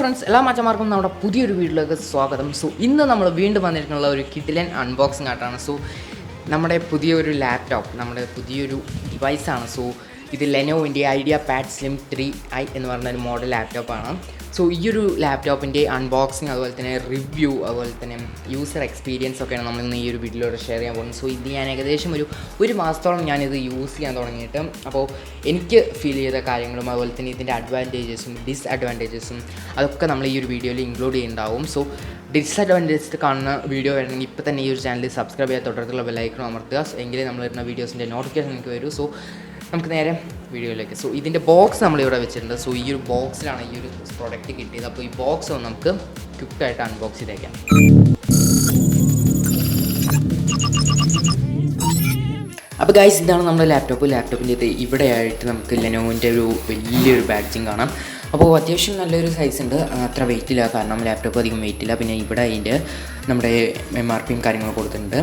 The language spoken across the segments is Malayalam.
ഫ്രണ്ട്സ്, എല്ലാ മച്ചന്മാർക്കും നമ്മുടെ പുതിയൊരു വീഡിയോയിലേക്ക് സ്വാഗതം. സോ ഇന്ന് നമ്മൾ വീണ്ടും വന്നിരിക്കുന്ന ഒരു കിഡിലൻ അൺബോക്സിംഗ് ആയിട്ടാണ്. സോ നമ്മുടെ പുതിയൊരു ലാപ്ടോപ്പ്, നമ്മുടെ പുതിയൊരു ഡിവൈസാണ്. സോ ഇത് ലെനോവിൻ്റെ ഐഡിയ പാഡ് സ്ലിം 3i എന്ന് പറഞ്ഞ ഒരു മോഡൽ ലാപ്ടോപ്പാണ്. സോ ഈ ഒരു ലാപ്ടോപ്പിൻ്റെ അൺബോക്സിങ്, അതുപോലെ തന്നെ റിവ്യൂ, അതുപോലെ തന്നെ യൂസർ എക്സ്പീരിയൻസ് ഒക്കെയാണ് നമ്മൾ ഇന്ന് ഈ ഒരു വീഡിയോയിലൂടെ ഷെയർ ചെയ്യാൻ പോകുന്നത്. സോ ഇത് ഞാൻ ഏകദേശം ഒരു മാസത്തോളം ഞാനിത് യൂസ് ചെയ്യാൻ തുടങ്ങിയിട്ട്, അപ്പോൾ എനിക്ക് ഫീൽ ചെയ്ത കാര്യങ്ങളും അതുപോലെ തന്നെ ഇതിൻ്റെ അഡ്വാൻറ്റേജസും ഡിസ്അഡ്വാൻറ്റേജസും അതൊക്കെ നമ്മൾ ഈ ഒരു വീഡിയോയിൽ ഇൻക്ലൂഡ് ചെയ്യുന്നുണ്ടാവും. സോ ഡിസ്അഡ്വാൻറ്റേജസ് കാണുന്ന വീഡിയോ വേണമെങ്കിൽ ഇപ്പോൾ തന്നെ ഈ ഒരു ചാനൽ സബ്സ്ക്രൈബ് ചെയ്യാൻ തൊട്ടടുത്തുള്ള ബെല്ലൈക്കൺ അമർത്തുക. എങ്കിലേ നമ്മൾ വരുന്ന വീഡിയോസിൻ്റെ നോട്ടിഫിക്കേഷൻ എനിക്ക് വരും. സോ നമുക്ക് നേരെ വീഡിയോയിലേക്ക്. സോ ഇതിൻ്റെ ബോക്സ് നമ്മളിവിടെ വെച്ചിട്ടുണ്ട്. സോ ഈ ഒരു ബോക്സിലാണ് ഈ ഒരു പ്രോഡക്റ്റ് കിട്ടിയത്. അപ്പോൾ ഈ ബോക്സ് ഒന്ന് നമുക്ക് ക്വിക്കായിട്ട് അൺബോക്സ് ചെയ്തേക്കാം. അപ്പോൾ ഗൈസ്, ഇതാണ് നമ്മുടെ ലാപ്ടോപ്പിൻ്റെ ഇവിടെയായിട്ട് നമുക്ക് ലെനോവിൻ്റെ ഒരു വലിയൊരു പാക്കേജിങ് കാണാം. അപ്പോൾ അത്യാവശ്യം നല്ലൊരു സൈസ് ഉണ്ട്, അത്ര വെയിറ്റ് ഇല്ല, കാരണം ലാപ്ടോപ്പ് അധികം വെയിറ്റ് ഇല്ല. പിന്നെ ഇവിടെ അതിൻ്റെ നമ്മുടെ MRPയും കാര്യങ്ങളും കൊടുത്തിട്ടുണ്ട്.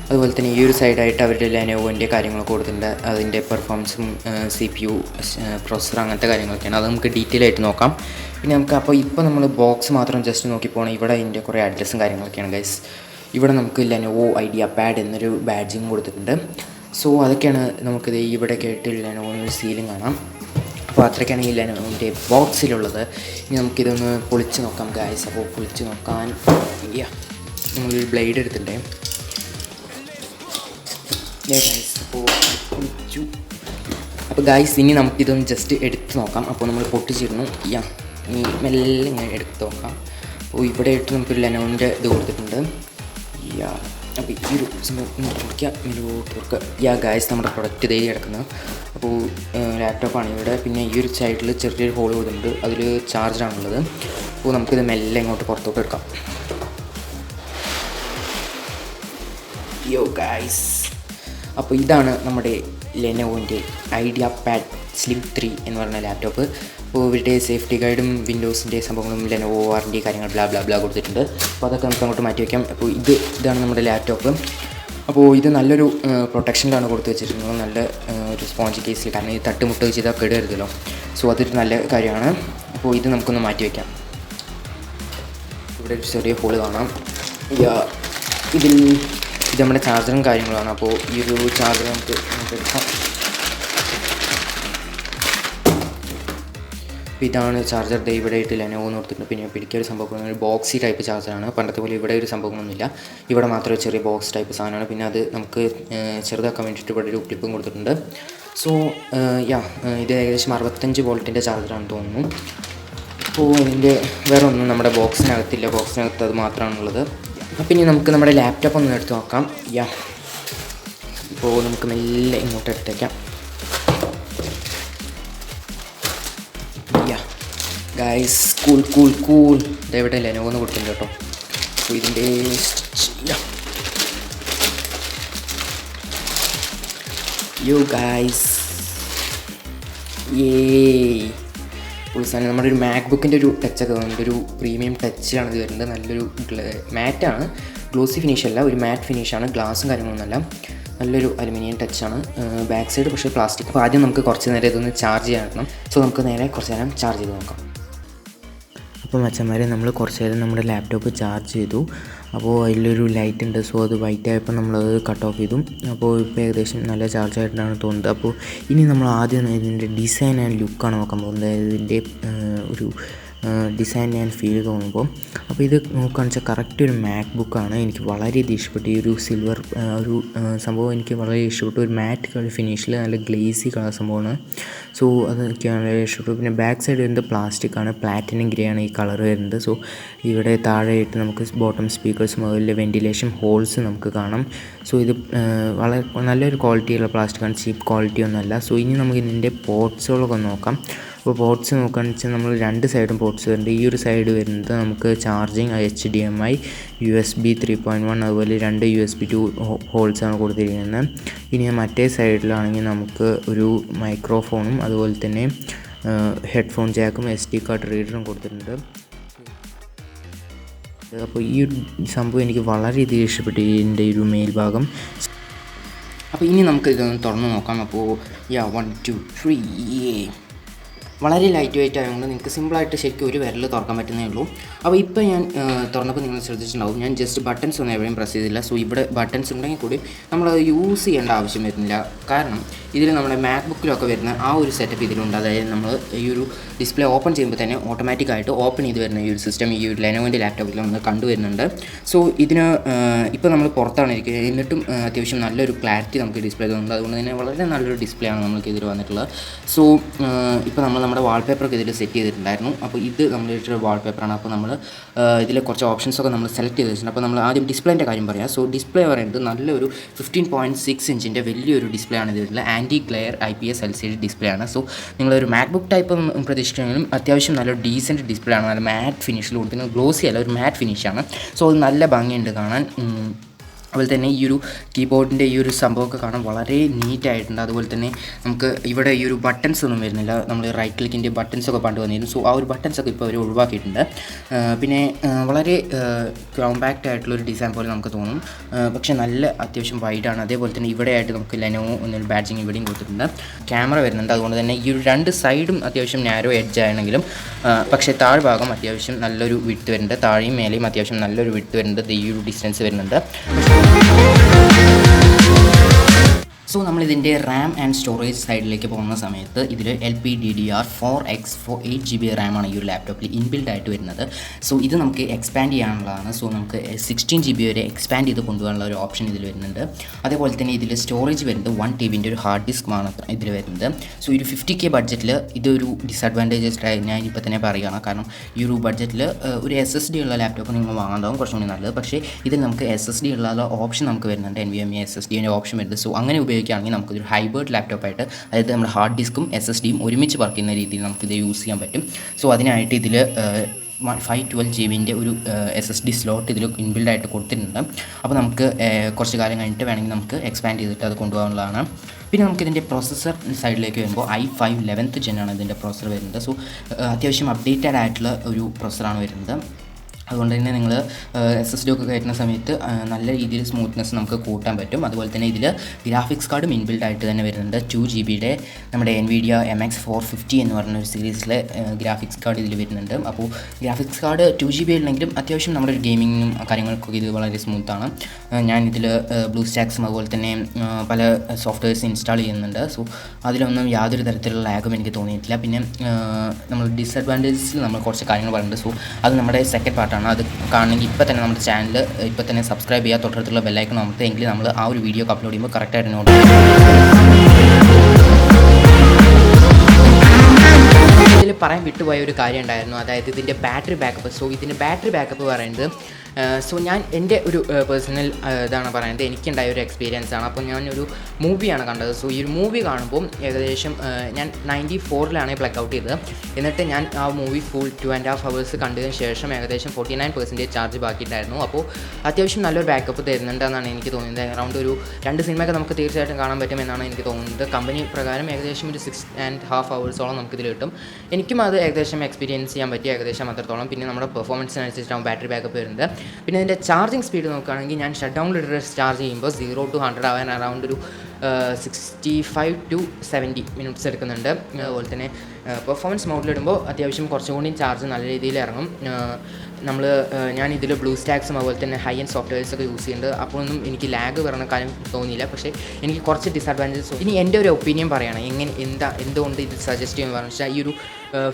അതുപോലെ തന്നെ ഈ ഒരു സൈഡായിട്ട് അവരുടെ ലെനോവോൻ്റെ കാര്യങ്ങളൊക്കെ കൊടുത്തിട്ടുണ്ട്. അതിൻ്റെ പെർഫോമൻസും CPU പ്രോസസ്സർ അങ്ങനത്തെ കാര്യങ്ങളൊക്കെയാണ്. അത് നമുക്ക് ഡീറ്റെയിൽ ആയിട്ട് നോക്കാം. പിന്നെ നമുക്ക് ഇപ്പോൾ നമ്മൾ ബോക്സ് മാത്രം ജസ്റ്റ് നോക്കി പോകണം. ഇവിടെ അതിൻ്റെ കുറേ അഡ്രസ്സും കാര്യങ്ങളൊക്കെയാണ് ഗൈസ്. ഇവിടെ നമുക്ക് ലെനോവോ ഐഡിയ പാഡ് എന്നൊരു ബാഡ്ജിങ് കൊടുത്തിട്ടുണ്ട്. സോ അതൊക്കെയാണ് നമുക്കിത് ഇവിടെയൊക്കെ ആയിട്ട് ലെനോവോൻ്റെ സീലിംഗ് കാണാം. അപ്പോൾ അത്രയ്ക്കാണ് ഈ ലെനോവോൻ്റെ ബോക്സിലുള്ളത്. ഇനി നമുക്കിതൊന്ന് പൊളിച്ച് നോക്കാം ഗൈസ്. അപ്പോൾ പൊളിച്ച് നോക്കാൻ നമ്മളൊരു ബ്ലേഡ് എടുത്തിട്ടുണ്ടേ. അപ്പോൾ ഗൈസ്, ഇനി നമുക്കിതൊന്ന് ജസ്റ്റ് എടുത്ത് നോക്കാം. അപ്പോൾ നമ്മൾ പൊട്ടിച്ചിരുന്നു. ഇനി മെല്ലെ ഇങ്ങനെ എടുത്ത് നോക്കാം. അപ്പോൾ ഇവിടെ ആയിട്ട് നമുക്കൊരു ലെനോവിൻ്റെ ഇത് കൊടുത്തിട്ടുണ്ട്. അപ്പോൾ ഈ ഒരു തുറക്കുക. ഗൈസ്, നമ്മുടെ പ്രൊഡക്റ്റ് ഇതേ കിടക്കുന്നത്. അപ്പോൾ ലാപ്ടോപ്പാണ് ഇവിടെ. പിന്നെ ഈ ഒരു സൈഡിൽ ചെറിയൊരു ഹോൾ കൊടുത്തിട്ടുണ്ട്, അതിൽ ചാർജറാണുള്ളത്. അപ്പോൾ നമുക്കിത് മെല്ലെ ഇങ്ങോട്ട് പുറത്തോട്ട് എടുക്കാം. ഗൈസ്, അപ്പോൾ ഇതാണ് നമ്മുടെ ലെനോവിൻ്റെ ഐഡിയ പാഡ് സ്ലിം 3 എന്ന് പറഞ്ഞ ലാപ്ടോപ്പ്. അപ്പോൾ ഇവരുടെ സേഫ്റ്റി ഗൈഡും വിൻഡോസിൻ്റെ സംഭവങ്ങളും ലെനോവോ വാറൻറ്റി കാര്യങ്ങൾ ബ്ലാ കൊടുത്തിട്ടുണ്ട്. അപ്പോൾ അതൊക്കെ നമുക്ക് അങ്ങോട്ട് മാറ്റി വയ്ക്കാം. അപ്പോൾ ഇതാണ് നമ്മുടെ ലാപ്ടോപ്പ്. അപ്പോൾ ഇത് നല്ലൊരു പ്രൊട്ടക്ഷനിലാണ് കൊടുത്ത് വെച്ചിരിക്കുന്നത്, നല്ല ഒരു സ്പോഞ്ച് കേസിൽ, കാരണം ഈ തട്ടുമുട്ട് ചെയ്താൽ കേടരുതല്ലോ. സോ അതൊരു നല്ല കാര്യമാണ്. അപ്പോൾ ഇത് നമുക്കൊന്ന് മാറ്റി വയ്ക്കാം. ഇവിടെ ഒരു ചെറിയ ഹോള് കാണാം. ഇത് നമ്മുടെ ചാർജറും കാര്യങ്ങളാണ്. അപ്പോൾ ഈ ഒരു ചാർജർ നമുക്ക് എടുക്കാം. അപ്പോൾ ഇതാണ് ചാർജർ. ഇവിടെ ആയിട്ട് ലെനോവോ കൊടുത്തിട്ടുണ്ട്. പിന്നെ പിടിക്കുക ഒരു സംഭവം, ഒരു ബോക്സി ടൈപ്പ് ചാർജറാണ്. പണ്ടത്തെ പോലെ ഇവിടെ ഒരു സംഭവമൊന്നുമില്ല. ഇവിടെ മാത്രമേ ചെറിയ ബോക്സ് ടൈപ്പ് സാധനമാണ്. പിന്നെ അത് നമുക്ക് ചെറുതാക്കാൻ വേണ്ടിയിട്ട് ഇവിടെ ഒരു ക്ലിപ്പും കൊടുത്തിട്ടുണ്ട്. സോ ഇത് ഏകദേശം 65 വോൾട്ടിൻ്റെ ചാർജറാണെന്ന് തോന്നുന്നു. അപ്പോൾ ഇതിൻ്റെ വേറെ ഒന്നും നമ്മുടെ ബോക്സിനകത്തില്ല. ബോക്സിനകത്ത് അത് മാത്രമാണുള്ളത്. അപ്പം ഇനി നമുക്ക് നമ്മുടെ ലാപ്ടോപ്പ് ഒന്ന് എടുത്ത് നോക്കാം. ഇപ്പോൾ നമുക്ക് മെല്ലെ ഇങ്ങോട്ട് എടുത്തേക്കാം. ഗൈസ്, കൂൾ ഇതെവിടെ ലെനോവോ എന്ന് കൊടുത്തിട്ടുണ്ട് കേട്ടോ. അപ്പോൾ ഇതിൻ്റെ ഗൈസ് സാധനം നമ്മുടെ ഒരു മാക്ബുക്കിൻ്റെ ഒരു ടച്ചൊക്കെ വന്നിട്ട് ഒരു പ്രീമിയം ടച്ചിലാണ് ഇത് വരുന്നത്. നല്ലൊരു മാറ്റാണ്, ഗ്ലോസി ഫിനിഷ് അല്ല, ഒരു മാറ്റ് ഫിനിഷാണ്. ഗ്ലാസും കാര്യങ്ങളൊന്നുമല്ല, നല്ലൊരു അലുമിനിയം ടച്ചാണ്. ബാക്ക് സൈഡ് പക്ഷേ പ്ലാസ്റ്റിക്. അപ്പോൾ ആദ്യം നമുക്ക് കുറച്ച് നേരം ഇതൊന്ന് ചാർജ് ചെയ്യാൻ പറ്റണം. സോ നമുക്ക് നേരെ കുറച്ച് നേരം ചാർജ് ചെയ്ത് നോക്കാം. അപ്പോൾ മച്ചന്മാരെ, നമ്മൾ കുറച്ച് നേരം നമ്മുടെ ലാപ്ടോപ്പ് ചാർജ് ചെയ്തു. അപ്പോൾ അതിലൊരു ലൈറ്റ് ഉണ്ട്. സോ അത് വൈറ്റ് ആയപ്പോൾ നമ്മളത് കട്ട് ഓഫ് ചെയ്തു. അപ്പോൾ ഇപ്പോൾ ഏകദേശം നല്ല ചാർജ് ആയിട്ടാണ് തോന്നുന്നത്. അപ്പോൾ ഇനി നമ്മൾ ആദ്യം ഇതിൻ്റെ ഡിസൈൻ ആൻഡ് ലുക്കാണ് നോക്കാൻ പോകുന്നത്. ഇതിൻ്റെ ഒരു ഡിസൈൻ ആൻഡ് ഫീൽ തോന്നുമ്പോൾ. അപ്പോൾ ഇത് നോക്കുകയാണെന്ന് വെച്ചാൽ കറക്റ്റ് ഒരു മാക് ബുക്കാണ്. എനിക്ക് വളരെയധികം ഇഷ്ടപ്പെട്ടു. ഈ ഒരു സിൽവർ ഒരു സംഭവം എനിക്ക് വളരെ ഇഷ്ടപ്പെട്ടു. ഒരു മാറ്റ് കളർ ഫിനിഷിൽ നല്ല ഗ്ലേസി കളർ സംഭവമാണ്. സോ അത് എനിക്ക് വളരെ ഇഷ്ടപ്പെട്ടു. പിന്നെ ബാക്ക് സൈഡ് വരുന്നത് പ്ലാസ്റ്റിക്കാണ്, പ്ലാറ്റിനം ഗ്രേ ആണ് ഈ കളർ വരുന്നത്. സോ ഇവിടെ താഴെയായിട്ട് നമുക്ക് ബോട്ടം സ്പീക്കേഴ്സും അതുപോലെ വെൻറ്റിലേഷൻ ഹോൾസ് നമുക്ക് കാണാം. സോ ഇത് വളരെ നല്ലൊരു ക്വാളിറ്റിയുള്ള പ്ലാസ്റ്റിക്കാണ്, ചീപ്പ് ക്വാളിറ്റി ഒന്നുമല്ല. സോ ഇനി നമുക്ക് ഇതിൻ്റെ പോർട്സുകളൊക്കെ നോക്കാം. അപ്പോൾ പോർട്സ് നോക്കുകയാണെന്ന് വെച്ചാൽ നമ്മൾ രണ്ട് സൈഡും പോർട്സ് വരുന്നുണ്ട്. ഈ ഒരു സൈഡ് വരുന്നത് നമുക്ക് ചാർജിങ്, HDMI, USB 3.1 അതുപോലെ 2 USB 2 ഹോൾസാണ് കൊടുത്തിരിക്കുന്നത്. ഇനി മറ്റേ സൈഡിലാണെങ്കിൽ നമുക്ക് ഒരു മൈക്രോഫോണും അതുപോലെ തന്നെ ഹെഡ്ഫോൺ ജാക്കും SD കാർഡ് റീഡറും കൊടുത്തിട്ടുണ്ട്. അപ്പോൾ ഈ ഒരു സംഭവം എനിക്ക് വളരെയധികം ഇഷ്ടപ്പെട്ടു, ഇതിൻ്റെ ഒരു മേൽഭാഗം. അപ്പോൾ ഇനി നമുക്ക് ഇതൊന്ന് തുറന്ന് നോക്കാം. അപ്പോൾ 1 2 3 വളരെ ലൈറ്റ് വെയിറ്റ് ആയതുകൊണ്ട് നിങ്ങൾക്ക് സിമ്പിളായിട്ട് ശരിക്കും ഒരു വിരൽ തുറക്കാൻ പറ്റുന്നേ ഉള്ളൂ. അപ്പോൾ ഇപ്പോൾ ഞാൻ തുറന്നപ്പോൾ നിങ്ങൾ ശ്രദ്ധിച്ചിട്ടുണ്ടാവും, ഞാൻ ജസ്റ്റ് ബട്ടൺസ് ഒന്നും എവിടെയും പ്രസ് ചെയ്തില്ല. സോ ഇവിടെ ബട്ടൺസ് ഉണ്ടെങ്കിൽ കൂടി നമ്മളത് യൂസ് ചെയ്യേണ്ട ആവശ്യം വരുന്നില്ല. കാരണം ഇതിൽ നമ്മുടെ മാക് ബുക്കിലൊക്കെ വരുന്ന ആ ഒരു സെറ്റപ്പ് ഇതിലുണ്ട്. അതായത് നമ്മൾ ഈ ഒരു ഡിസ്പ്ലേ ഓപ്പൺ ചെയ്യുമ്പോൾ തന്നെ ഓട്ടോമാറ്റിക്കായിട്ട് ഓപ്പൺ ചെയ്ത് വരുന്ന ഈ ഒരു സിസ്റ്റം ഈ ഒരു ലെനോവിൻ്റെ ലാപ്ടോപ്പിൽ നമ്മൾ കണ്ടുവരുന്നുണ്ട്. സോ ഇതിന് ഇപ്പോൾ നമ്മൾ പുറത്താണ് ഇരിക്കുന്നത്, എന്നിട്ടും അത്യാവശ്യം നല്ലൊരു ക്ലാരിറ്റി നമുക്ക് ഡിസ്പ്ലേ തോന്നുന്നുണ്ട്. അതുകൊണ്ട് തന്നെ വളരെ നല്ലൊരു ഡിസ്പ്ലേ ആണ് നമുക്ക് ഇതിൽ വന്നിട്ടുള്ളത്. സോ ഇപ്പോൾ നമ്മൾ നമ്മുടെ വാൾപേപ്പറൊക്കെ ഇതിൽ സെറ്റ് ചെയ്തിട്ടുണ്ടായിരുന്നു. അപ്പോൾ ഇത് നമ്മളിട്ടൊരു വാൾപേപ്പറാണ്. അപ്പോൾ നമ്മൾ ഇതിൽ കുറച്ച് ഓപ്ഷൻസൊക്കെ നമ്മൾ സെലക്ട് ചെയ്ത് വെച്ചിട്ടുണ്ട്. അപ്പോൾ നമ്മൾ ആദ്യം ഡിസ്പ്ലേൻ്റെ കാര്യം പറയാം. സോ ഡിസ്പ്ലേ പറയുന്നത് നല്ലൊരു 15.6 ഇഞ്ചിൻ്റെ വലിയൊരു ഡിസ്പ്ലേ ആണ് ഇതിൽ. Anti glare IPS LCD display ആണ്. സോ നിങ്ങളൊരു മാക്ബുക്ക് ടൈപ്പ് പ്രതീക്ഷിക്കുകയാണെങ്കിലും അത്യാവശ്യം നല്ലൊരു ഡീസൻറ്റ് ഡിസ്പ്ലേ ആണ്. നല്ല മാറ്റ് ഫിനിഷിൽ കൊടുക്കുന്നത്, ഗ്ലോസി അല്ല, ഒരു മാറ്റ് ഫിനിഷാണ്. സോ അത് നല്ല ഭംഗിയുണ്ട് കാണാൻ. അതുപോലെ തന്നെ ഈ ഒരു കീബോർഡിൻ്റെ ഈ ഒരു സംഭവമൊക്കെ കാണാൻ വളരെ നീറ്റായിട്ടുണ്ട്. അതുപോലെ തന്നെ നമുക്ക് ഇവിടെ ഈ ഒരു ബട്ടൺസ് ഒന്നും വരുന്നില്ല. നമ്മൾ റൈറ്റ് ക്ലിക്കിൻ്റെ ബട്ടൺസൊക്കെ പണ്ട് വന്നിരുന്നു. സോ ആ ഒരു ബട്ടൺസൊക്കെ ഇപ്പോൾ അവർ ഒഴിവാക്കിയിട്ടുണ്ട്. പിന്നെ വളരെ കോമ്പാക്റ്റ് ആയിട്ടുള്ളൊരു ഡിസൈൻ പോലെ നമുക്ക് തോന്നും, പക്ഷേ നല്ല അത്യാവശ്യം വൈഡാണ്. അതേപോലെ തന്നെ ഇവിടെയായിട്ട് നമുക്ക് ലെനോവോ എന്നൊരു ബാഡ്ജിങ് ഇവിടെയും കൊടുത്തിട്ടുണ്ട്. ക്യാമറ വരുന്നുണ്ട്. അതുകൊണ്ട് തന്നെ ഈ ഒരു രണ്ട് സൈഡും അത്യാവശ്യം നാരോ എഡ്ജ് ആണെങ്കിലും പക്ഷേ താഴ്ഭാഗം അത്യാവശ്യം നല്ലൊരു വിഡ്ത്ത് വരുന്നുണ്ട്. താഴെയും മേലെയും അത്യാവശ്യം നല്ലൊരു വിഡ്ത്ത് വരുന്നുണ്ട്. ഈ ഒരു ഡിസ്റ്റൻസ് വരുന്നുണ്ട്. സോ നമ്മളിതിൻ്റെ റാം ആൻഡ് സ്റ്റോറേജ് സൈഡിലേക്ക് പോകുന്ന സമയത്ത് ഇതിൽ LPDDR4X 8GB റാമാണ് ഈ ഒരു ലാപ്ടോപ്പിൽ ഇൻബിൽഡ് ആയിട്ട് വരുന്നത്. സോ ഇത് നമുക്ക് എക്സ്പാൻഡ് ചെയ്യാനുള്ളതാണ്. സോ നമുക്ക് 16GB വരെ എക്സ്പാൻഡ് ചെയ്ത് കൊണ്ടുപോകാനുള്ള ഒരു ഓപ്ഷൻ ഇതിൽ വരുന്നുണ്ട്. അതേപോലെ തന്നെ ഇതിൽ സ്റ്റോറേജ് വരുന്നത് 1TBൻ്റെ ഒരു ഹാർഡ് ഡിസ്ക് ആണ് ഇതിൽ വരുന്നത്. സോ ഒരു 50K ബഡ്ജറ്റിൽ ഇതൊരു ഡിസഡ്വാൻറ്റേജസ് ഞാൻ ഇപ്പോൾ തന്നെ പറയുകയാണ്. കാരണം ഈ ഒരു ബഡ്ജറ്റിൽ ഒരു SSD ഉള്ള ലാപ്ടോപ്പ് നിങ്ങൾ വാങ്ങാണ്ടാവും കുറച്ചും കൂടി നല്ലത്. പക്ഷേ ഇതിൽ നമുക്ക് SSD ഉള്ള ഓപ്ഷൻ നമുക്ക് വരുന്നുണ്ട്, NVMe SSDൻ്റെ ഓപ്ഷൻ വരുന്നത്. സോ അങ്ങനെ ഉപയോഗിക്കുകയാണെങ്കിൽ നമുക്കൊരു ഹൈബ്രിഡ് ലാപ്ടോപ്പായിട്ട്, അതായത് നമ്മുടെ ഹാർഡ് ഡിസ്ക്കും SSDയും ഒരുമിച്ച് വർക്ക് ചെയ്യുന്ന രീതിയിൽ നമുക്കിത് യൂസ് ചെയ്യാൻ പറ്റും. സോ അതിനായിട്ട് ഇതിൽ 512GBൻ്റെ ഒരു SSD സ്ലോട്ട് ഇതിൽ ഇൻബിൽഡായിട്ട് കൊടുത്തിട്ടുണ്ട്. അപ്പോൾ നമുക്ക് കുറച്ച് കാലം കഴിഞ്ഞിട്ട് വേണമെങ്കിൽ നമുക്ക് എക്സ്പാൻഡ് ചെയ്തിട്ട് അത് കൊണ്ടുപോകാനുള്ളതാണ്. പിന്നെ നമുക്കിതിൻ്റെ പ്രോസസ്സർ സൈഡിലേക്ക് വരുമ്പോൾ i5 11th Gen ആണ് ഇതിൻ്റെ പ്രോസസ്സർ വരുന്നത്. സോ അത്യാവശ്യം അപ്ഡേറ്റഡ് ആയിട്ടുള്ള ഒരു പ്രോസസ്സറാണ് വരുന്നത്. അതുകൊണ്ട് തന്നെ നിങ്ങൾ SSD ഒക്കെ കയറ്റുന്ന സമയത്ത് നല്ല രീതിയിൽ സ്മൂത്ത്നെസ് നമുക്ക് കൂട്ടാൻ പറ്റും. അതുപോലെ തന്നെ ഇതിൽ ഗ്രാഫിക്സ് കാർഡും ഇൻബിൽഡ് ആയിട്ട് തന്നെ വരുന്നുണ്ട്. 2GBയുടെ നമ്മുടെ NVIDIA MX 450 എന്ന് പറഞ്ഞ ഒരു സീരീസിലെ ഗ്രാഫിക്സ് കാർഡ് ഇതിൽ വരുന്നുണ്ട്. അപ്പോൾ ഗ്രാഫിക്സ് കാർഡ് 2GB ഉണ്ടെങ്കിലും അത്യാവശ്യം നമ്മുടെ ഒരു ഗെയിമിങ്ങും കാര്യങ്ങൾക്കൊക്കെ ഇത് വളരെ സ്മൂത്താണ്. ഞാനിതിൽ ബ്ലൂ സ്റ്റാക്സും അതുപോലെ തന്നെ പല സോഫ്റ്റ്വെയർസ് ഇൻസ്റ്റാൾ ചെയ്യുന്നുണ്ട്. സോ അതിലൊന്നും യാതൊരു തരത്തിലുള്ള ലാഗും എനിക്ക് തോന്നിയിട്ടില്ല. പിന്നെ നമ്മൾ ഡിസഡ്വാൻറ്റേജസിൽ നമ്മൾ കുറച്ച് കാര്യങ്ങൾ പറയുന്നുണ്ട്. സോ അത് നമ്മുടെ സെക്കൻഡ് പാർട്ടാണ്. അത് കാണണമെങ്കിൽ ഇപ്പോൾ തന്നെ നമ്മുടെ ചാനൽ ഇപ്പോൾ തന്നെ സബ്സ്ക്രൈബ് ചെയ്യുക, തൊട്ടടുത്തുള്ള ബെല്ലൈക്കൺ അമർത്തുക. എങ്കിൽ നമ്മൾ ആ ഒരു വീഡിയോ അപ്ലോഡ് ചെയ്യുമ്പോൾ കറക്റ്റായിട്ട് നോട്ട് ഇതിൽ പറയാൻ വിട്ടുപോയ ഒരു കാര്യം ഉണ്ടായിരുന്നു, അതായത് ഇതിൻ്റെ ബാറ്ററി ബാക്കപ്പ്. സോ ഇതിൻ്റെ ബാറ്ററി ബാക്കപ്പ് പറയുന്നത് സോ ഞാൻ എൻ്റെ ഒരു പേഴ്സണൽ ഇതാണ് പറയുന്നത്, എനിക്കുണ്ടായ ഒരു എക്സ്പീരിയൻസ് ആണ്. അപ്പോൾ ഞാനൊരു മൂവിയാണ് കണ്ടത്. സോ ഈ ഒരു മൂവി കാണുമ്പോൾ ഏകദേശം ഞാൻ 94ലാണ് പ്ലഗ് ഔട്ട് ചെയ്തത്. എന്നിട്ട് ഞാൻ ആ മൂവി ഫുൾ 2.5 hours കണ്ടതിന് ശേഷം ഏകദേശം 49% ചാർജ് ബാക്കിയിട്ടായിരുന്നു. അപ്പോൾ അത്യാവശ്യം നല്ലൊരു ബാക്കപ്പ് തരുന്നുണ്ടെന്നാണ് എനിക്ക് തോന്നുന്നത്. അറൗണ്ട് ഒരു 2 സിനിമയൊക്കെ നമുക്ക് തീർച്ചയായിട്ടും കാണാൻ പറ്റുമെന്നാണ് എനിക്ക് തോന്നുന്നത്. കമ്പനി പ്രകാരം ഏകദേശം ഒരു 6.5 hours നമുക്കിതിൽ കിട്ടും. എനിക്കും അത് ഏകദേശം എക്സ്പീരിയൻസ് ചെയ്യാൻ പറ്റി, ഏകദേശം അത്രത്തോളം. പിന്നെ നമ്മുടെ പെർഫോമൻസിനനുസരിച്ചാണ് ബാറ്ററി ബാക്കപ്പ് വരുന്നത്. പിന്നെ ഇതിൻ്റെ ചാർജിങ് സ്പീഡ് നോക്കുകയാണെങ്കിൽ ഞാൻ ഷട്ട് ഡൗണിലിട്ട് ചാർജ് ചെയ്യുമ്പോൾ 0 to 100 ആവാൻ അറൗണ്ട് ഒരു 65 to 70 minutes എടുക്കുന്നുണ്ട്. അതുപോലെ തന്നെ പെർഫോമൻസ് മോഡിലിടുമ്പോൾ അത്യാവശ്യം കുറച്ചും കൂടി ചാർജ് നല്ല രീതിയിൽ ഇറങ്ങും. ഞാൻ ഇതിൽ ബ്ലൂ സ്റ്റാക്സും അതുപോലെ തന്നെ ഹൈ എൻഡ് സോഫ്റ്റ്വെയർസൊക്കെ യൂസ് ചെയ്യുന്നുണ്ട്. അപ്പോഴൊന്നും എനിക്ക് ലാഗ് വരുന്ന കാര്യം തോന്നിയില്ല. പക്ഷേ എനിക്ക് കുറച്ച് ഡിസഡ്വാൻറ്റേജസ്. ഇനി എൻ്റെ ഒരു ഒപ്പീനിയൻ പറയുകയാണ് എന്തുകൊണ്ട് ഇത് സജസ്റ്റ് ചെയ്യുമെന്ന് പറഞ്ഞു വെച്ചാൽ, ഈ ഒരു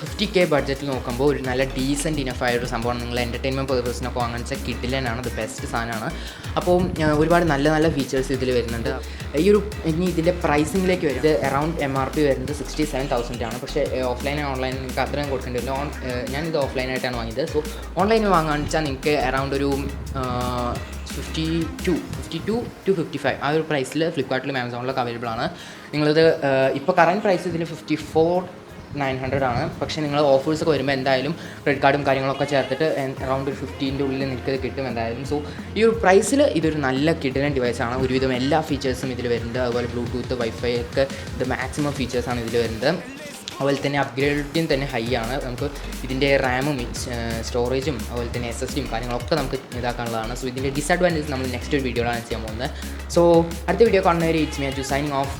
50K ബഡ്ജറ്റിൽ നോക്കുമ്പോൾ ഒരു നല്ല ഡീസൻറ്റ് ഇനഫായ ഒരു സംഭവമാണ്. നിങ്ങൾ എൻ്റർടൈൻമെൻറ്റ് പർപ്പസിനൊക്കെ വാങ്ങാൻ വെച്ചാൽ കിഡിലനാണ്, അത് ബെസ്റ്റ് സാധനമാണ്. അപ്പോൾ ഒരുപാട് നല്ല നല്ല ഫീച്ചേഴ്സ് ഇതിൽ വരുന്നുണ്ട്. ഇനി ഇതിൻ്റെ പ്രൈസിങ്ങിലേക്ക് വരും. ഇത് അറൗണ്ട് MRP വരുന്നത് 67,000 ആണ്. പക്ഷേ ഓഫ്ലൈൻ ഓൺലൈൻ നിങ്ങൾക്ക് അത്രയും കൊടുക്കേണ്ടി വരില്ല. ഞാനിത് ഓഫ്ലൈനായിട്ടാണ് വാങ്ങിയത്. സോ ഓൺലൈനിൽ വാങ്ങുകയാണെന്ന് വെച്ചാൽ നിങ്ങൾക്ക് അറൗണ്ട് ഒരു 52 to 55 ആ ഒരു പ്രൈസിൽ ഫ്ലിപ്കാർട്ടിലും ആമസോണിലൊക്കെ അവൈലബിൾ ആണ്. നിങ്ങളിത് ഇപ്പോൾ കറൻറ്റ് പ്രൈസ് ഇതിൽ 54,900 ആണ്. പക്ഷേ നിങ്ങൾ ഓഫേഴ്സൊക്കെ വരുമ്പോൾ എന്തായാലും ക്രെഡിറ്റ് കാർഡും കാര്യങ്ങളൊക്കെ ചേർത്തിട്ട് അറൗണ്ട് ഒരു 50ൻ്റെ ഉള്ളിൽ നിൽക്കുന്നത് കിട്ടും എന്തായാലും. സോ ഈ ഒരു പ്രൈസിൽ ഇതൊരു നല്ല കിഡിലൻ ഡിവൈസാണ്. ഒരുവിധം എല്ലാ ഫീച്ചേഴ്സും ഇതിൽ വരുന്നുണ്ട്. അതുപോലെ ബ്ലൂടൂത്ത്, വൈഫൈ ഒക്കെ ഇത് മാക്സിമം ഫീച്ചേഴ്സാണ് ഇതിൽ വരുന്നത്. അതുപോലെ തന്നെ അപ്ഗ്രേഡിറ്റിയും തന്നെ ഹൈ ആണ്. നമുക്ക് ഇതിൻ്റെ റാമും സ്റ്റോറേജും അതുപോലെ തന്നെ SSDയും കാര്യങ്ങളൊക്കെ നമുക്ക് ഇതാക്കാനുള്ളതാണ്. സോ ഇതിൻ്റെ ഡിസഡ്വാൻറ്റേജ് നമ്മൾ നെക്സ്റ്റ് ഒരു വീഡിയോയിലാണ് ചെയ്യാൻ പോകുന്നത്. സോ അടുത്ത വീഡിയോ കാണുന്നവരെ it's me Aju signing off.